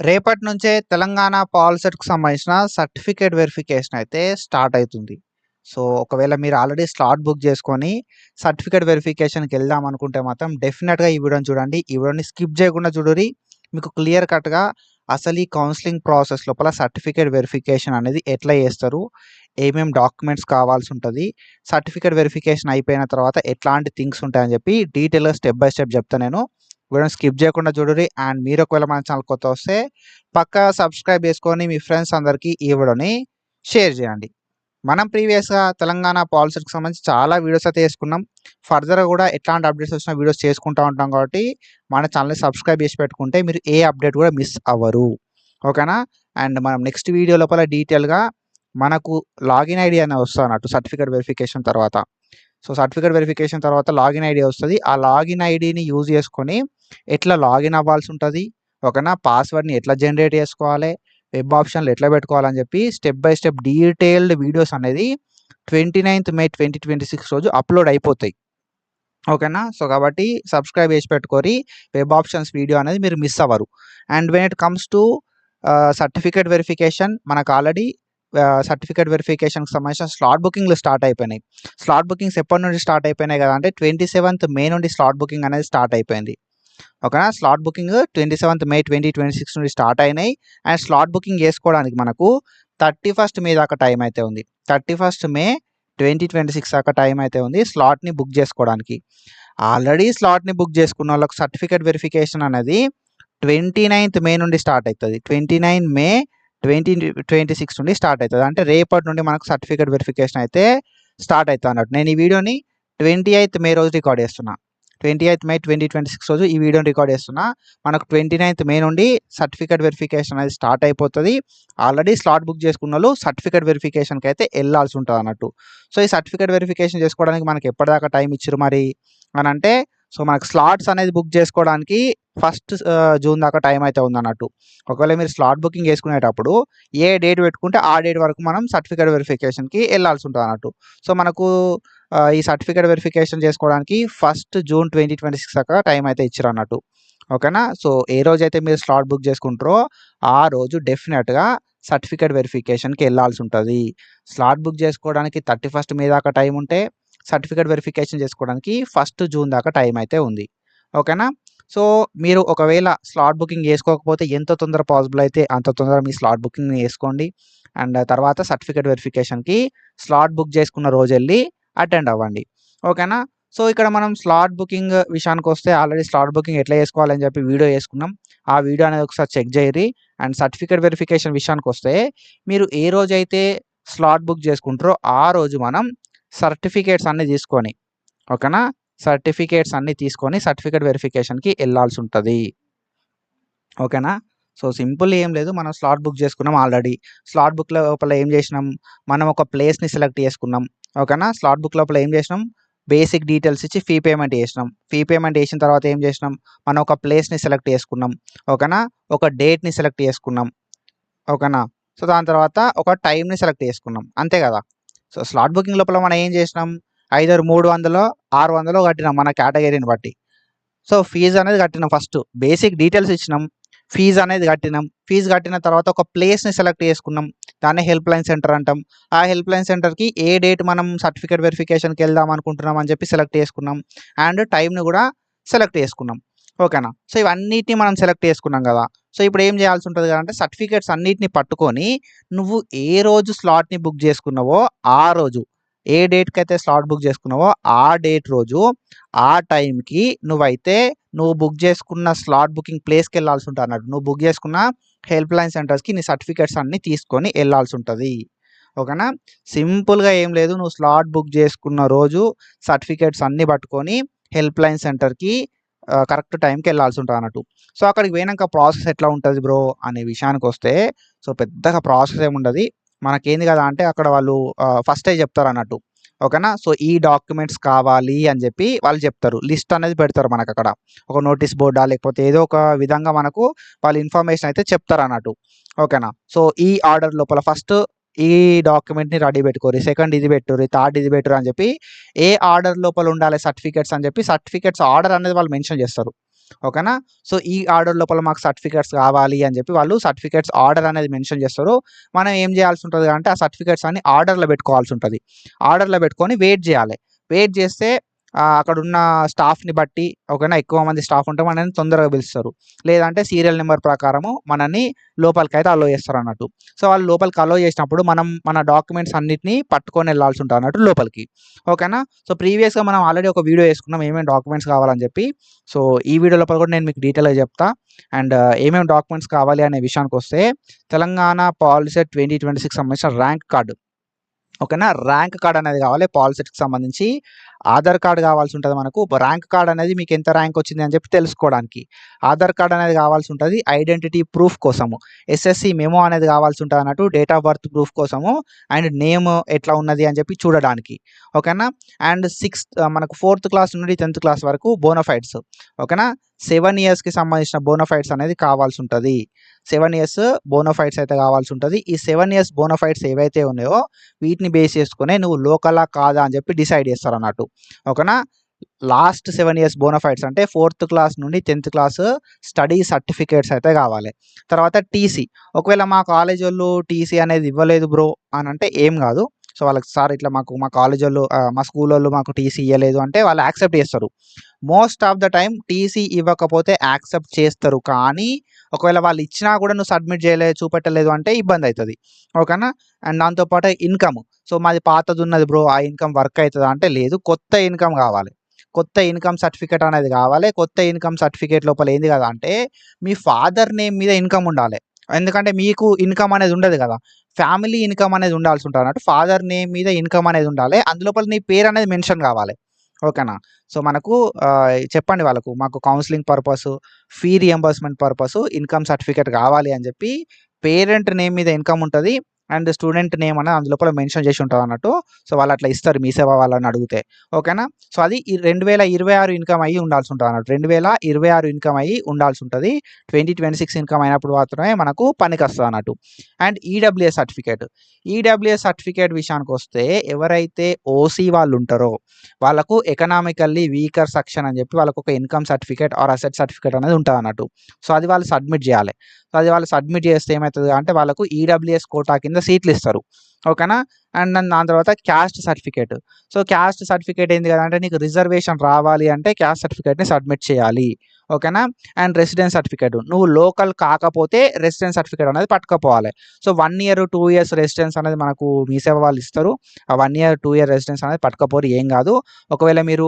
రేపటి నుంచే తెలంగాణ పాలిసెట్‌కి సంబంధించిన సర్టిఫికేట్ వెరిఫికేషన్ అయితే స్టార్ట్ అయితుంది. సో, ఒకవేళ మీరు ఆల్రెడీ స్లాట్ బుక్ చేసుకొని సర్టిఫికేట్ వెరిఫికేషన్‌కి వెళ్దాం అనుకుంటే మాత్రం డెఫినిట్‌గా ఈ వీడియోని చూడండి. ఈ వీడియోని స్కిప్ చేయకుండా చూడుర్రి. మీకు క్లియర్ కట్‌గా అసలు ఈ కౌన్సెలింగ్ ప్రాసెస్ లోపల సర్టిఫికేట్ వెరిఫికేషన్ అనేది ఎట్లా చేస్తారు? ఏమేం డాక్యుమెంట్స్ కావాల్సి ఉంటది? సర్టిఫికేట్ వెరిఫికేషన్ అయిపోయిన తర్వాత ఎట్లాంటి థింగ్స్ ఉంటాయని చెప్పి డీటెయిల్‌గా స్టెప్ బై స్టెప్ చెప్తా నేను. వీడియోని స్కిప్ చేయకుండా చూడుర్రి. అండ్ మీరు ఒకవేళ మన ఛానల్ కొత్త వస్తే పక్కా సబ్స్క్రైబ్ చేసుకొని మీ ఫ్రెండ్స్ అందరికీ ఈ వీడియోని షేర్ చేయండి. మనం ప్రీవియస్‌గా తెలంగాణ పాలిసీకి సంబంధించి చాలా వీడియోస్ అయితే చేసుకున్నాం. ఫర్దర్‌గా కూడా ఎట్లాంటి అప్డేట్స్ వచ్చినా వీడియోస్ చేసుకుంటా ఉంటాం కాబట్టి మన ఛానల్‌ని సబ్స్క్రైబ్ చేసి పెట్టుకుంటే మీరు ఏ అప్డేట్ కూడా మిస్ అవ్వరు. ఓకేనా? అండ్ మనం నెక్స్ట్ వీడియో లోపల డీటెయిల్‌గా మనకు లాగిన్ ఐడీ అనేది వస్తదన్నట్టు సర్టిఫికేట్ వెరిఫికేషన్ తర్వాత. సో, సర్టిఫికేట్ వెరిఫికేషన్ తర్వాత లాగిన్ ఐడీ వస్తది. ఆ లాగిన్ ఐడీని యూజ్ చేసుకొని ఎట్లా లాగిన్ అవ్వాల్సి ఉంటది. ఓకేనా? పాస్వర్డ్‌ని ఎట్లా జనరేట్ చేసుకోవాలి, వెబ్ ఆప్షన్‌లు ఎట్లా పెట్టుకోవాలని చెప్పి step by step detailed videos అనేది 29థ్ మే 2026 రోజు అప్‌లోడ్ అయిపోతాయి. ఓకేనా? సో, కాబట్టి సబ్స్క్రైబ్ చేసి పెట్టుకోరి. వెబ్ ఆప్షన్స్ వీడియో అనేది మీరు మిస్ అవ్వరు. And when it comes to certificate verification మనకు ఆల్రెడీ సర్టిఫికేట్ వెరిఫికేషన్‌కి సంబంధించిన స్లాట్ బుకింగ్‌లు స్టార్ట్ అయిపోయినాయి. స్లాట్ బుకింగ్స్ ఎప్పటి నుండి స్టార్ట్ అయిపోయినాయి కదా అంటే 27థ్ మే నుండి స్లాట్ బుకింగ్ అనేది స్టార్ట్ అయిపోయింది. ఓకేనా? స్లాట్ బుకింగ్ 27థ్ మే 2026 నుండి స్టార్ట్ అయినాయి. అండ్ స్లాట్ బుకింగ్ చేసుకోవడానికి మనకు 31st మే దాకా టైం అయితే ఉంది. 31st మే 2026 దాకా టైం అయితే ఉంది స్లాట్‌ని బుక్ చేసుకోవడానికి. ఆల్రెడీ స్లాట్‌ని బుక్ చేసుకున్న వాళ్ళకి సర్టిఫికేట్ వెరిఫికేషన్ అనేది 29థ్ మే నుండి స్టార్ట్ అయితది. 29 మే 2026 నుండి స్టార్ట్ అయితది. అంటే రేపటి నుండి మనకు సర్టిఫికేట్ వెరిఫికేషన్ అయితే స్టార్ట్ అయితదన్నట్టు. నేను ఈ వీడియోని 28థ్ మే రోజు రికార్డ్ చేస్తున్నా. 28థ్ మే 2026 రోజు ఈ వీడియోని రికార్డ్ చేస్తున్నా. మనకు 29థ్ మే నుండి సర్టిఫికేట్ వెరిఫికేషన్ అనేది స్టార్ట్ అయిపోతది. ఆల్రెడీ స్లాట్ బుక్ చేసుకున్నోళ్ళు సర్టిఫికేట్ వెరిఫికేషన్‌కి అయితే ఎళ్ళాల్సి ఉంటదన్నట్టు. సో, ఈ సర్టిఫికేట్ వెరిఫికేషన్ చేసుకోవడానికి మనకి ఎప్పటిదాకా టైం ఇచ్చిర్రు మరి అనంటే, సో, మనకు స్లాట్స్ అనేది బుక్ చేసుకోవడానికి ఫస్ట్ జూన్ దాకా టైం అయితే ఉందన్నట్టు. ఒకవేళ మీరు స్లాట్ బుకింగ్ చేసుకునేటప్పుడు ఏ డేట్ పెట్టుకుంటే ఆ డేట్ వరకు మనం సర్టిఫికేట్ వెరిఫికేషన్‌కి ఎళ్ళాల్సి ఉంటదన్నట్టు. సో, మనకు ఈ సర్టిఫికేట్ వెరిఫికేషన్ చేసుకోవడానికి ఫస్ట్ జూన్ 2026 దాకా టైం అయితే ఇచ్చిరన్నట్టు. ఓకేనా? సో, ఏ రోజైతే మీరు స్లాట్ బుక్ చేసుకుంటారో ఆ రోజు డెఫినిట్‌గా సర్టిఫికేట్ వెరిఫికేషన్‌కి ఎళ్ళాల్సి ఉంటది. స్లాట్ బుక్ చేసుకోవడానికి 31st మే దాకా టైం ఉంటే, సర్టిఫికేట్ వెరిఫికేషన్ చేసుకోవడానికి ఫస్ట్ జూన్ దాకా టైం అయితే ఉంది. ఓకేనా? సో, మీరు ఒకవేళ స్లాట్ బుకింగ్ చేసుకోకపోతే ఎంత తొందర పాసిబుల్ అయితే అంత తొందర మీ స్లాట్ బుకింగ్‌ని చేసుకోండి. అండ్ తర్వాత సర్టిఫికేట్ వెరిఫికేషన్‌కి స్లాట్ బుక్ చేసుకున్న రోజెళ్లి అటెండ్ అవ్వండి. ఓకేనా? సో, ఇక్కడ మనం స్లాట్ బుకింగ్ విషయానికొస్తే ఆల్రెడీ స్లాట్ బుకింగ్ ఎట్లా చేసుకోవాలని చెప్పి వీడియో చేసుకున్నాం. ఆ వీడియో అనేది ఒకసారి చెక్ జేయర్రి. అండ్ సర్టిఫికేట్ వెరిఫికేషన్ విషయానికొస్తే మీరు ఏ రోజైతే స్లాట్ బుక్ చేసుకుంటారో ఆ రోజు మనం సర్టిఫికేట్స్ అన్నీ తీసుకొని ఓకేనా? సర్టిఫికేట్స్ అన్నీ తీసుకొని సర్టిఫికేట్ వెరిఫికేషన్‌కి ఎళ్ళాల్సి ఉంటది. ఓకేనా? సో, సింపుల్ ఏం లేదు. మనం స్లాట్ బుక్ చేసుకున్నాం ఆల్రెడీ. స్లాట్ బుక్ లోపల ఏం చేసినాం, మనం ఒక ప్లేస్‌ని సెలెక్ట్ చేసుకున్నాం. ఓకేనా? స్లాట్ బుక్ లోపల ఏం చేసినాం, బేసిక్ డీటెయిల్స్ ఇచ్చి ఫీ పేమెంట్ చేసినాం. ఫీ పేమెంట్ చేసిన తర్వాత ఏం చేసినాం, మనం ఒక ప్లేస్‌ని సెలెక్ట్ చేసుకున్నాం. ఓకేనా? ఒక డేట్‌ని సెలెక్ట్ చేసుకున్నాం. ఓకేనా? సో, దాని తర్వాత ఒక టైమ్‌ని సెలెక్ట్ చేసుకున్నాం. అంతే కదా! సో, స్లాట్ బుకింగ్ లోపల మనం ఏం చేసినాం, ఐదర్ 300 600 కట్టినాం మన కేటగరీని బట్టి. సో, ఫీజ్ అనేది కట్టినాం ఫస్ట్. బేసిక్ డీటెయిల్స్ ఇచ్చినాం. ఫీజ్ అనేది కట్టినాం. ఫీజ్ కట్టిన తర్వాత ఒక ప్లేస్‌ని సెలెక్ట్ చేసుకున్నాం. దాన్నే హెల్ప్‌లైన్ సెంటర్ అంటాం. ఆ హెల్ప్‌లైన్ సెంటర్‌కి ఏ డేట్ మనం సర్టిఫికేట్ వెరిఫికేషన్‌కి వెళ్దాం అనుకుంటున్నాం అని చెప్పి సెలెక్ట్ చేసుకున్నాం. అండ్ టైమ్‌ని కూడా సెలెక్ట్ చేసుకున్నాం. ఓకేనా? సో, ఇవన్నిటిని మనం సెలెక్ట్ చేసుకున్నాం కదా! సో, ఇప్పుడు ఏం చేయాల్సి ఉంటది అంటే సర్టిఫికేట్స్ అన్నిటిని పట్టుకొని నువ్వు ఏ రోజు స్లాట్‌ని బుక్ చేసుకున్నావో ఆ రోజు, ఏ డేట్‌కైతే స్లాట్ బుక్ చేసుకున్నావో ఆ డేట్ రోజు ఆ టైంకి నువ్వు బుక్ చేసుకున్న స్లాట్ బుకింగ్ ప్లేస్‌కెళ్ళాల్సి ఉంటదన్నట్టు. నువ్వు బుక్ చేసుకున్న హెల్ప్‌లైన్ సెంటర్స్‌కి నీ సర్టిఫికేట్స్ అన్నీ తీసుకొని ఎళ్ళాల్సి ఉంటది. ఓకేనా? సింపుల్‌గా ఏం లేదు. నువ్వు స్లాట్ బుక్ చేసుకున్న రోజు సర్టిఫికేట్స్ అన్నీ పట్టుకొని హెల్ప్‌లైన్ సెంటర్‌కి కరెక్ట్ టైంకి ఎళ్ళాల్సి ఉంటదన్నట్టు. సో, అక్కడికి పోయినంక ప్రాసెస్ ఎట్లా ఉంటది బ్రో అనే విషయానికొస్తే, సో, పెద్దగా ప్రాసెస్ ఏముండది. మనకేంది కదా అంటే అక్కడ వాళ్ళు ఫస్టే చెప్తారన్నట్టు. ఓకేనా? సో, ఈ డాక్యుమెంట్స్ కావాలి అని చెప్పి వాళ్ళు చెప్తారు. లిస్ట్ అనేది పెడతారు మనకక్కడ. ఒక నోటీస్ బోర్డా లేకపోతే ఏదో ఒక విధంగా మనకు వాళ్ళు ఇన్ఫర్మేషన్ అయితే చెప్తారన్నట్టు. ఓకేనా? సో, ఈ ఆర్డర్ లోపల ఫస్ట్ ఈ డాక్యుమెంట్‌ని రెడీ పెట్టుకోరి. సెకండ్ ఇది పెట్టుర్రి. థర్డ్ ఇది పెట్టుర్రి అని చెప్పి ఏ ఆర్డర్ లోపల ఉండాలి సర్టిఫికేట్స్ అని చెప్పి సర్టిఫికేట్స్ ఆర్డర్ అనేది వాళ్ళు మెన్షన్ చేస్తారు. ఓకేనా. సో ఈ ఆర్డర్ లోపల మాకు సర్టిఫికేట్స్ కావాలి అని చెప్పి వాళ్ళు సర్టిఫికేట్స్ ఆర్డర్ అనేది మెన్షన్ చేస్తారు. మనం ఏం చేయాల్సి ఉంటుంది అంటే ఆ సర్టిఫికేట్స్ అన్ని ఆర్డర్లో పెట్టుకోవాల్సి ఉంటుంది. ఆర్డర్లో పెట్టుకొని వెయిట్ చేయాలి. వెయిట్ చేస్తే అక్కడున్న స్టాఫ్‌ని బట్టి ఓకేనా, ఎక్కువ మంది స్టాఫ్ ఉంటే మనల్ని తొందరగా పిలుస్తారు. లేదంటే సీరియల్ నెంబర్ ప్రకారము మనల్ని లోపలికైతే అలో చేస్తారన్నట్టు. సో వాళ్ళు లోపలికి అలో చేసినప్పుడు మనం మన డాక్యుమెంట్స్ అన్నిటిని పట్టుకొని ఎళ్ళాల్సి ఉంటదన్నట్టు లోపలికి. ఓకేనా. సో ప్రీవియస్‌గా మనం ఆల్రెడీ ఒక వీడియో చేసుకున్నాం ఏమేం డాక్యుమెంట్స్ కావాలని చెప్పి. సో ఈ వీడియో లోపల కూడా నేను మీకు డీటెయిల్‌గా చెప్తా. అండ్ ఏమేం డాక్యుమెంట్స్ కావాలి అనే విషయానికొస్తే తెలంగాణ పాలిసెట్ 2026 సంబంధించిన ర్యాంక్ కార్డ్. ఓకేనా. ర్యాంక్ కార్డ్ అనేది కావాలి పాలిసెట్‌కి సంబంధించి. ఆధార్ కార్డ్ కావాల్సి ఉంటది మనకు. ర్యాంక్ కార్డ్ అనేది మీకు ఎంత ర్యాంక్ వచ్చింది అని చెప్పి తెలుసుకోవడానికి. ఆధార్ కార్డ్ అనేది కావాల్సి ఉంటది ఐడెంటిటీ ప్రూఫ్ కోసము. ఎస్ఎస్‌సి మెమో అనేది కావాల్సి ఉంటదన్నట్టు డేట్ ఆఫ్ బర్త్ ప్రూఫ్ కోసము. అండ్ నేమ్ ఎట్లా ఉన్నది అని చెప్పి చూడడానికి. ఓకేనా. అండ్ మనకు 4థ్ క్లాస్ నుండి 10థ్ క్లాస్ వరకు బోనఫైడ్స్. ఓకేనా. 7 ఇయర్స్‌కి సంబంధించిన బోనఫైడ్స్ అనేది కావాల్సి ఉంటది. 7 ఇయర్స్ బోనఫైడ్స్ అయితే కావాల్సి ఉంటది. ఈ 7 ఇయర్స్ బోనఫైడ్స్ ఏవైతే ఉన్నాయో వీటిని బేస్ చేసుకునే నువ్వు లోకలా కాదా అని చెప్పి డిసైడ్ చేస్తారన్నట్టు. ఓకేనా. లాస్ట్ 7 ఇయర్స్ బోనఫైడ్స్ అంటే 4థ్ క్లాస్ నుండి 10థ్ క్లాస్ స్టడీ సర్టిఫికేట్స్ అయితే కావాలి. తర్వాత టీసీ. ఒకవేళ మా కాలేజోళ్ళు టీసీ అనేది ఇవ్వలేదు బ్రో అనంటే ఏం కాదు. సో వాళ్ళకి సార్ ఇట్లా మా కాలేజోళ్ళు మా స్కూలోళ్ళు మాకు టీసీ ఇయ్యలేదు అంటే వాళ్ళు యాక్సెప్ట్ చేస్తారు. Most of the time TC ఇవ్వకపోతే యాక్సెప్ట్ చేస్తారు. కానీ ఒకవేళ వాళ్ళు ఇచ్చినా కూడా నువ్వు సబ్మిట్ చేయలేదు, చూపెట్టలేదు అంటే ఇబ్బందయితది. ఓకేనా. అండ్ దాంతో పాటు ఇన్‌కమ్. సో మాది పాతదున్నది బ్రో ఆ ఇన్‌కమ్ వర్క్ అయితదా అంటే లేదు. కొత్త ఇన్‌కమ్ కావాలి. కొత్త ఇన్‌కమ్ సర్టిఫికేట్ అనేది కావాలి. కొత్త ఇన్‌కమ్ సర్టిఫికేట్ లోపల ఏంది కదా అంటే మీ ఫాదర్ నేమ్ మీద ఇన్‌కమ్ ఉండాలి. ఎందుకంటే మీకు ఇన్‌కమ్ అనేది ఉండదు కదా. ఫ్యామిలీ ఇన్‌కమ్ అనేది ఉండాల్సి ఉంటదన్నట్టు. ఫాదర్ నేమ్ మీద ఇన్‌కమ్ అనేది ఉండాలి. అందులోపల నీ పేరు అనేది మెన్షన్ కావాలి. ఓకేనా. సో మనకు చెప్పండి వాళ్ళకు మాకు counselling purpose, fee reimbursement purpose income certificate కావాలి అని చెప్పి పేరెంట్ నేమ్ మీద ఇన్‌కమ్ ఉంటది. అండ్ స్టూడెంట్ నేమ్ అనేది అందులోపల మెన్షన్ చేసి ఉంటదన్నట్టు. సో వాళ్ళు అట్లా ఇస్తారు మీ సేవ వాళ్ళని అడిగితే. ఓకేనా. సో అది ఈ 2026 ఇన్‌కమ్ అయ్యి ఉండాల్సి ఉంటదన్నట్టు. 2026 ఇన్‌కమ్ అయ్యి ఉండాల్సి ఉంటది. 2026 ఇన్‌కమ్ అయినప్పుడు మాత్రమే మనకు పనికొస్తదన్నట్టు. And EWS certificate. EWS certificate విషయానికొస్తే ఎవరైతే ఓసీ వాళ్ళు ఉంటారో వాళ్ళకు ఎకనామికల్లీ వీకర్ సెక్షన్ అని చెప్పి వాళ్ళకొక income certificate or asset certificate అనేది ఉంటదన్నట్టు. సో అది వాళ్ళు సబ్మిట్ చేయాలి. సో అది వాళ్ళు సబ్మిట్ చేస్తే ఏమైతది అంటే వాళ్ళకు ఈడబ్ల్యూఎస్ కోటా కింద సీట్లు ఇస్తారు. ఓకేనా. అండ్ దాని తర్వాత caste certificate. So caste certificate ఏంది కదా అంటే నీకు రిజర్వేషన్ రావాలి అంటే క్యాస్ట్ సర్టిఫికేట్‌ని సబ్మిట్ చేయాలి. ఓకేనా. And residence certificate. నువ్వు లోకల్ కాకపోతే రెసిడెన్స్ సర్టిఫికేట్ అనేది పట్టుకపోవాలి. సో 1 ఇయర్, 2 ఇయర్స్ రెసిడెన్స్ అనేది మనకు మీ సేవ వాళ్ళు ఇస్తారు. ఆ 1 ఇయర్, 2 ఇయర్ రెసిడెన్స్ అనేది పట్టుకపోరు ఏం కాదు. ఒకవేళ మీరు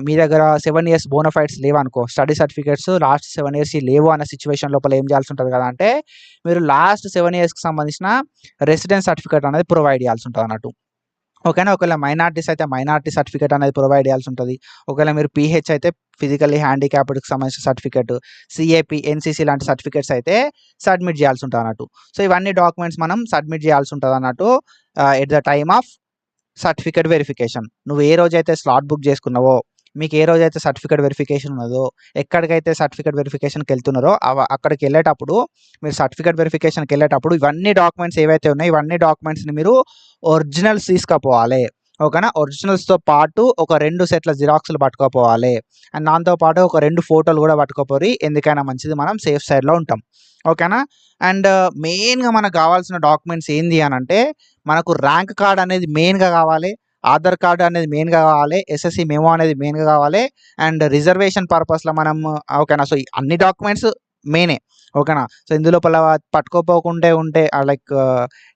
మీ దగ్గర 7 ఇయర్స్ బోనఫైడ్స్ లేవనుకో, స్టడీ సర్టిఫికేట్స్ లాస్ట్ 7 ఇయర్స్‌యి లేవు అన్న సిట్యుయేషన్ లోపల ఏం చేయాల్సి ఉంటది కదా అంటే మీరు లాస్ట్ 7 ఇయర్స్‌కి సంబంధించిన రెసిడెన్స్ సర్టిఫికేట్ అనేది ప్రొవైడ్ చేయాల్సి ఉంటదన్నట్టు. ఓకేనా. ఒకవేళ మైనారిటీస్ అయితే మైనారిటీ సర్టిఫికేట్ అనేది ప్రొవైడ్ చేయాల్సి ఉంటది. ఒకవేళ మీరు పీహెచ్ అయితే ఫిజికల్లీ హ్యాండిక్యాప్డ్‌కి సంబంధించిన సర్టిఫికేట్, సీఏపీ, ఎన్‌సీసీ లాంటి సర్టిఫికేట్స్ అయితే సబ్మిట్ చేయాల్సి ఉంటదన్నట్టు. సో ఇవన్నీ డాక్యుమెంట్స్ మనం సబ్మిట్ చేయాల్సి ఉంటదన్నట్టు at the time of certificate verification. నువ్వు ఏ రోజైతే స్లాట్ బుక్ చేసుకున్నావో, మీకు ఏ రోజైతే సర్టిఫికేట్ వెరిఫికేషన్ ఉన్నదో, ఎక్కడికైతే సర్టిఫికేట్ వెరిఫికేషన్‌కెళ్తున్నారో అక్కడికెళ్ళేటప్పుడు మీరు సర్టిఫికేట్ వెరిఫికేషన్‌కెళ్ళేటప్పుడు ఇవన్నీ డాక్యుమెంట్స్ ఏవైతే ఉన్నాయో ఇవన్నీ డాక్యుమెంట్స్‌ని మీరు ఒరిజినల్స్ తీసుకపోవాలి. ఓకేనా. ఒరిజినల్స్‌తో పాటు ఒక 2 సెట్ల జిరాక్స్‌లు పట్టుకపోవాలి. అండ్ దాంతో పాటు ఒక 2 ఫోటోలు కూడా పట్టుకపోరి. ఎందుకైనా మంచిది మనం సేఫ్ సైడ్‌లో ఉంటాం. ఓకేనా. అండ్ మెయిన్‌గా మనకు కావాల్సిన డాక్యుమెంట్స్ ఏంది అనంటే మనకు ర్యాంక్ కార్డ్ అనేది మెయిన్‌గా కావాలి. ఆధార్ కార్డ్ అనేది మెయిన్‌గా కావాలి. ఎస్ఎస్‌సి మెమో అనేది మెయిన్‌గా కావాలి. అండ్ రిజర్వేషన్ పర్పస్‌లో మనం ఓకేనా. సో అన్ని డాక్యుమెంట్స్ మెయినే. ఓకేనా. సో ఇందులోపల పట్టుకోపోకుంటే ఉంటే లైక్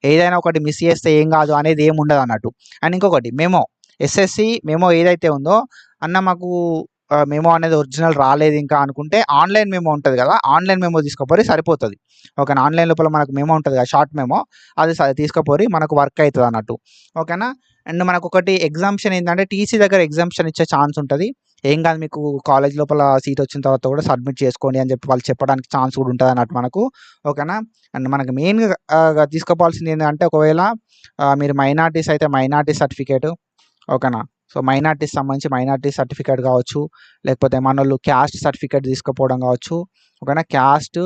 ఏదైనా ఒకటి మిస్ చేస్తే ఏం కాదు అనేది ఏమి ఉండదన్నట్టు. అండ్ ఇంకొకటి మెమో. ఎస్ఎస్‌సి మెమో ఏదైతే ఉందో అన్న మాకు మెమో అనేది ఒరిజినల్ రాలేదు ఇంకా అనుకుంటే ఆన్‌లైన్ మెమో ఉంటది కదా. ఆన్‌లైన్ మెమో తీసుకపోరి సరిపోతది. ఓకేనా. ఆన్‌లైన్ లోపల మనకు మెమో ఉంటది కదా షార్ట్ మెమో. అది తీసుకపోరి మనకు వర్క్ అయితదన్నట్టు. ఓకేనా. అండ్ మనకొకటి ఎగ్జామ్షన్ ఏందంటే టీసీ దగ్గర ఎగ్జామ్షన్ ఇచ్చే ఛాన్స్ ఉంటది. ఏం కాదు మీకు కాలేజ్ లోపల సీట్ వచ్చిన తర్వాత కూడా సబ్మిట్ చేసుకోండి అని చెప్పి వాళ్ళు చెప్పడానికి ఛాన్స్ కూడా ఉంటదన్నట్టు మనకు. ఓకేనా. అండ్ మనకు మెయిన్‌గా తీసుకుపోవాల్సింది ఏందంటే ఒకవేళ మీరు మైనారిటీస్ అయితే మైనారిటీ సర్టిఫికేట్. ఓకేనా. సో మైనారిటీస్ సంబంధించి మైనారిటీ సర్టిఫికేట్ కావచ్చు. లేకపోతే మనోళ్ళు క్యాస్ట్ సర్టిఫికేట్ తీసుకుపోవడం కావచ్చు. ఓకేనా. Caste,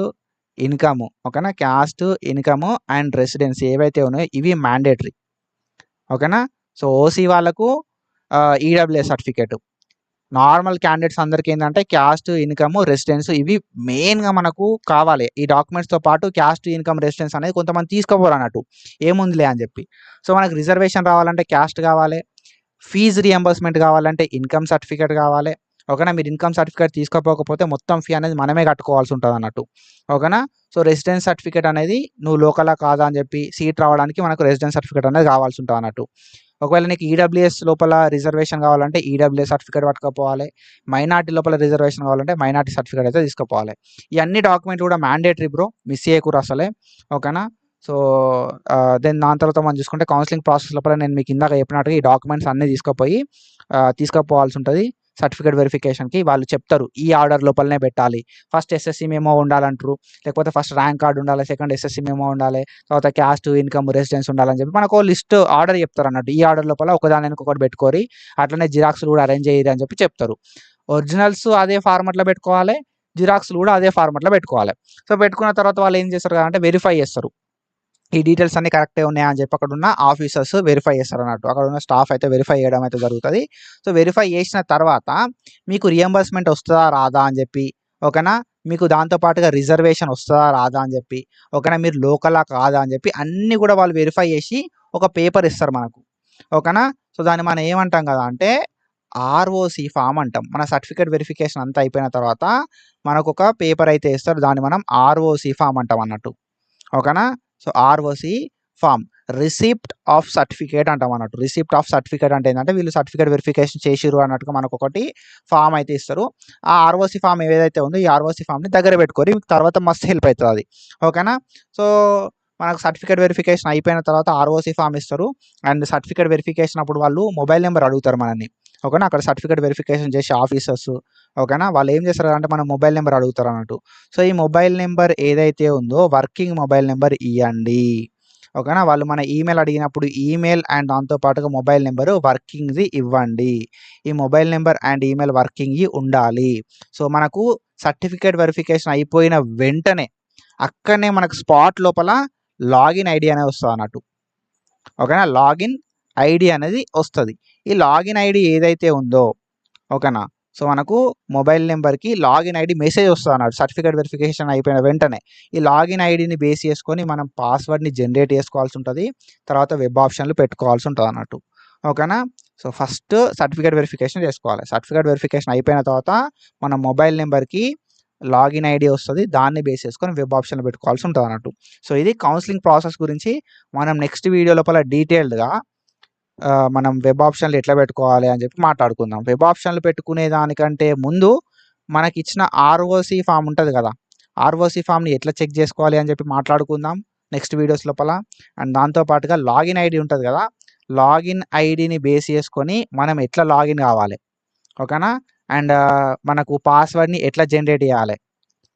income. ఓకేనా. క్యాస్ట్, ఇన్‌కమ్ అండ్ రెసిడెన్స్ ఏవైతే ఉన్నాయో ఇవి మ్యాండేటరీ. ఓకేనా. సో ఓసీ వాళ్ళకు ఈడబ్ల్యూఎస్ సర్టిఫికేట్. నార్మల్ క్యాండిడేట్స్ అందరికీ ఏంటంటే క్యాస్ట్, ఇన్‌కమ్, రెసిడెన్స్ ఇవి మెయిన్‌గా మనకు కావాలి. ఈ డాక్యుమెంట్స్‌తో పాటు క్యాస్ట్, ఇన్‌కమ్, రెసిడెన్స్ అనేది కొంతమంది తీసుకోపోరన్నట్టు. ఏముందిలే అని జెప్పి. సో, మనకు రిజర్వేషన్ రావాలంటే క్యాస్ట్ గావాలి. ఫీజ్ రియంబర్స్‌మెంట్ గావాలంటే ఇన్‌కమ్ సర్టిఫికేట్ గావాలి. ఓకేనా. మీరు ఇన్‌కమ్ సర్టిఫికేట్ తీసుకోపోకపోతే మొత్తం ఫీ అనేది మనమే కట్టుకోవాల్సి ఉంటదన్నట్టు. ఓకేనా. సో, రెసిడెన్స్ సర్టిఫికేట్ అనేది నువ్వు లోకలా కాదా అని జెప్పి సీట్ రావడానికి మనకు రెసిడెన్స్ సర్టిఫికేట్ అనేది కావాల్సి ఉంటదన్నట్టు. ఒకవేళ నీకు ఈడబ్ల్యూఎస్ లోపల రిజర్వేషన్ కావాలంటే ఈడబ్ల్యూఎస్ సర్టిఫికేట్ పట్టుకపోవాలి. మైనారిటీ లోపల రిజర్వేషన్ కావాలంటే మైనారిటీ సర్టిఫికేట్ అయితే తీసుకుపోవాలి. ఈ అన్ని డాక్యుమెంట్లు కూడా మ్యాండేటరీ బ్రో. మిస్ చేయకుర్రి అసలే. ఓకేనా. సో, దెన్ దాని తర్వాత మనం చూసుకుంటే కౌన్సెలింగ్ ప్రాసెస్ లోపల నేను మీకు ఇందాక చెప్పినట్టుగా ఈ డాక్యుమెంట్స్ అన్నీ తీసుకుపోవాల్సి ఉంటది. సర్టిఫికేట్ వెరిఫికేషన్‌కి వాళ్ళు చెప్తారు. ఈ ఆర్డర్ లోపలనే పెట్టాలి. ఫస్ట్ ఎస్ఎస్‌సి మెమో ఉండాలంటారు. లేకపోతే ఫస్ట్ ర్యాంక్ కార్డ్ ఉండాలి. సెకండ్ ఎస్ఎస్‌సి మెమో ఉండాలి. తర్వాత క్యాస్ట్, ఇన్‌కమ్, రెసిడెన్స్ ఉండాలని చెప్పి మనకు లిస్ట్ ఆర్డర్ చెప్తారన్నట్టు. ఈ ఆర్డర్ లోపల ఒకదాని వెనక ఒకటి పెట్టుకోరి. అట్లనే జిరాక్స్‌లు కూడా అరేంజ్ చేయిరి అని చెప్పి చెప్తారు. ఒరిజినల్స్ అదే ఫార్మాట్‌లో పెట్టుకోవాలి. జిరాక్స్‌లు కూడా అదే ఫార్మాట్‌లో పెట్టుకోవాలి. సో, పెట్టుకున్న తర్వాత వాళ్ళు ఏం చేస్తారు అంటే వెరిఫై చేస్తారు. ఈ డీటెయిల్స్ అన్నీ కరెక్టే ఉన్నాయా అని చెప్పి అక్కడున్న ఆఫీసర్స్ వెరిఫై చేస్తారన్నట్టు. అక్కడున్న స్టాఫ్ అయితే వెరిఫై చేయడం అయితే జరుగుతది. సో, వెరిఫై చేసిన తర్వాత మీకు రియంబర్స్‌మెంట్ వస్తదా? రాదా? అని చెప్పి ఓకేనా. మీకు దాంతో పాటుగా రిజర్వేషన్ వస్తదా? రాదా? అని చెప్పి ఓకేనా. మీరు లోకలా? కాదా? అని చెప్పి అన్నీ కూడా వాళ్ళు వెరిఫై చేసి ఒక పేపర్ ఇస్తారు మనకు. ఓకేనా. సో, దాన్ని మనం ఏమంటాం కదా అంటే ఆర్ఓసి ఫార్మ్ అంటాం. మన సర్టిఫికేట్ వెరిఫికేషన్ అంతా అయిపోయిన తర్వాత మనకొక పేపర్ అయితే ఇస్తారు. దాన్ని మనం ఆర్ఓసి ఫార్మ్ అంటాం అన్నట్టు. ఓకేనా. So, ROC form. Receipt of certificate అంటాం అన్నట్టు. రిసిప్ట్ ఆఫ్ సర్టిఫికేట్ అంటే ఏంటంటే వీళ్ళు సర్టిఫికేట్ వెరిఫికేషన్ చేసిర్రు అన్నట్టుగా మనకొకటి ఫార్మ్ అయితే ఇస్తారు. ఆ ఆర్ఓసి ఫార్మ్ ఏదైతే ఉందో ఈ ఆర్ఓసి ఫార్మ్‌ని దగ్గర పెట్టుకోరి. మీకు తర్వాత మస్తు హెల్ప్ అయితదది. ఓకేనా. సో, మనకు సర్టిఫికేట్ వెరిఫికేషన్ అయిపోయిన తర్వాత ఆర్ఓసి ఫార్మ్ ఇస్తారు. అండ్ సర్టిఫికేట్ వెరిఫికేషన్ అప్పుడు వాళ్ళు మొబైల్ నంబర్ అడుగుతారు మనల్ని. ఓకేనా. అక్కడ సర్టిఫికేట్ వెరిఫికేషన్ చేసే ఆఫీసర్స్ ఓకేనా. వాళ్ళు ఏం చేస్తారంటే మన మొబైల్ నంబర్ అడుగుతారన్నట్టు. సో, ఈ మొబైల్ నంబర్ ఏదైతే ఉందో వర్కింగ్ మొబైల్ నంబర్ ఇయ్యండి. ఓకేనా. వాళ్ళు మన ఈమెయిల్ అడిగినప్పుడు ఈమెయిల్ అండ్ దాంతో పాటుగా మొబైల్ నంబరు వర్కింగ్‌ది ఇవ్వండి. ఈ మొబైల్ నంబర్ అండ్ ఈమెయిల్ వర్కింగ్‌యి ఉండాలి. సో, మనకు సర్టిఫికేట్ వెరిఫికేషన్ అయిపోయిన వెంటనే అక్కడనే మనకు స్పాట్ లోపల లాగిన్ ఐడీ అనేది వస్తదన్నట్టు. ఓకేనా. లాగిన్ ఐడీ అనేది వస్తది. ఈ లాగిన్ ఐడీ ఏదైతే ఉందో ఓకేనా. సో, మనకు మొబైల్ నంబర్‌కి లాగిన్ ఐడీ మెసేజ్ వస్తదన్నట్టు. సర్టిఫికేట్ వెరిఫికేషన్ అయిపోయిన వెంటనే. ఈ లాగిన్ ఐడీని బేస్ చేసుకొని మనం పాస్వర్డ్‌ని జనరేట్ చేసుకోవాల్సి ఉంటది. తర్వాత వెబ్ ఆప్షన్‌లు పెట్టుకోవాల్సి ఉంటదన్నట్టు. ఓకేనా. సో, ఫస్ట్ సర్టిఫికేట్ వెరిఫికేషన్ చేసుకోవాలి. సర్టిఫికేట్ వెరిఫికేషన్ అయిపోయిన తర్వాత మన మొబైల్ నంబర్‌కి లాగిన్ ఐడీ వస్తది. దాన్ని బేస్ చేసుకొని వెబ్ ఆప్షన్‌లు పెట్టుకోవాల్సి ఉంటదన్నట్టు. సో, ఇది కౌన్సెలింగ్ ప్రాసెస్ గురించి మనం నెక్స్ట్ వీడియో లోపల డీటెయిల్డ్‌గా మనం వెబ్ ఆప్షన్‌లు ఎట్లా పెట్టుకోవాలి అని చెప్పి మాట్లాడుకుందాం. వెబ్ ఆప్షన్‌లు పెట్టుకునే దానికంటే ముందు మనకిచ్చిన ఆర్ఓసి ఫార్మ్ ఉంటది కదా! ఆర్ఓసి ఫార్మ్‌ని ఎట్లా చెక్ చేసుకోవాలి అని చెప్పి మాట్లాడుకుందాం నెక్స్ట్ వీడియోస్ లోపల. అండ్ దాంతో పాటుగా లాగిన్ ఐడీ ఉంటది కదా! లాగిన్ ఐడీని బేస్ చేసుకొని మనం ఎట్లా లాగిన్ కావాలి. ఓకేనా. అండ్ మనకు పాస్వర్డ్‌ని ఎట్లా జనరేట్ చేయాలి.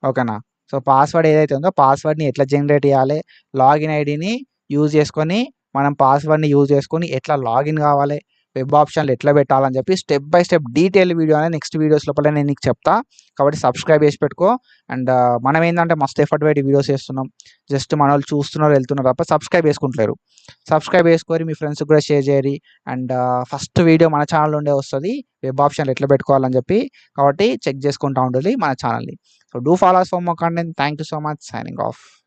ఓకేనా. సో, పాస్వర్డ్ ఏదైతే ఉందో పాస్వర్డ్‌ని ఎట్లా జనరేట్ చేయాలి. లాగిన్ ఐడీని యూజ్ చేసుకొని మనం పాస్వర్డ్‌ని యూజ్ చేసుకొని ఎట్లా లాగిన్ కావాలి. వెబ్ ఆప్షన్‌లు ఎట్లా పెట్టాలని చెప్పి step by step detail video అనేది నెక్స్ట్ వీడియోస్ లోపల నేను నీకు చెప్తా. కాబట్టి సబ్స్క్రైబ్ చేసి పెట్టుకో. అండ్ మనం ఏందంటే మస్తు ఎఫర్ట్ పెట్టి వీడియోస్ చేస్తున్నాం. జస్ట్ మనోళ్ళు చూస్తున్నారు, వెళ్తున్నారు తప్ప సబ్స్క్రైబ్ చేసుకుంటలేరు. సబ్స్క్రైబ్ చేసుకొని మీ ఫ్రెండ్స్‌కి కూడా షేర్ చేయండి. అండ్ ఫస్ట్ వీడియో మన ఛానల్ నుండే వస్తది. వెబ్ ఆప్షన్‌లు ఎట్లా పెట్టుకోవాలని చెప్పి. కాబట్టి చెక్ చేసుకుంటా ఉండుర్రి మన ఛానల్‌ని. So, do follow us for more content. Thank you so much. Signing off.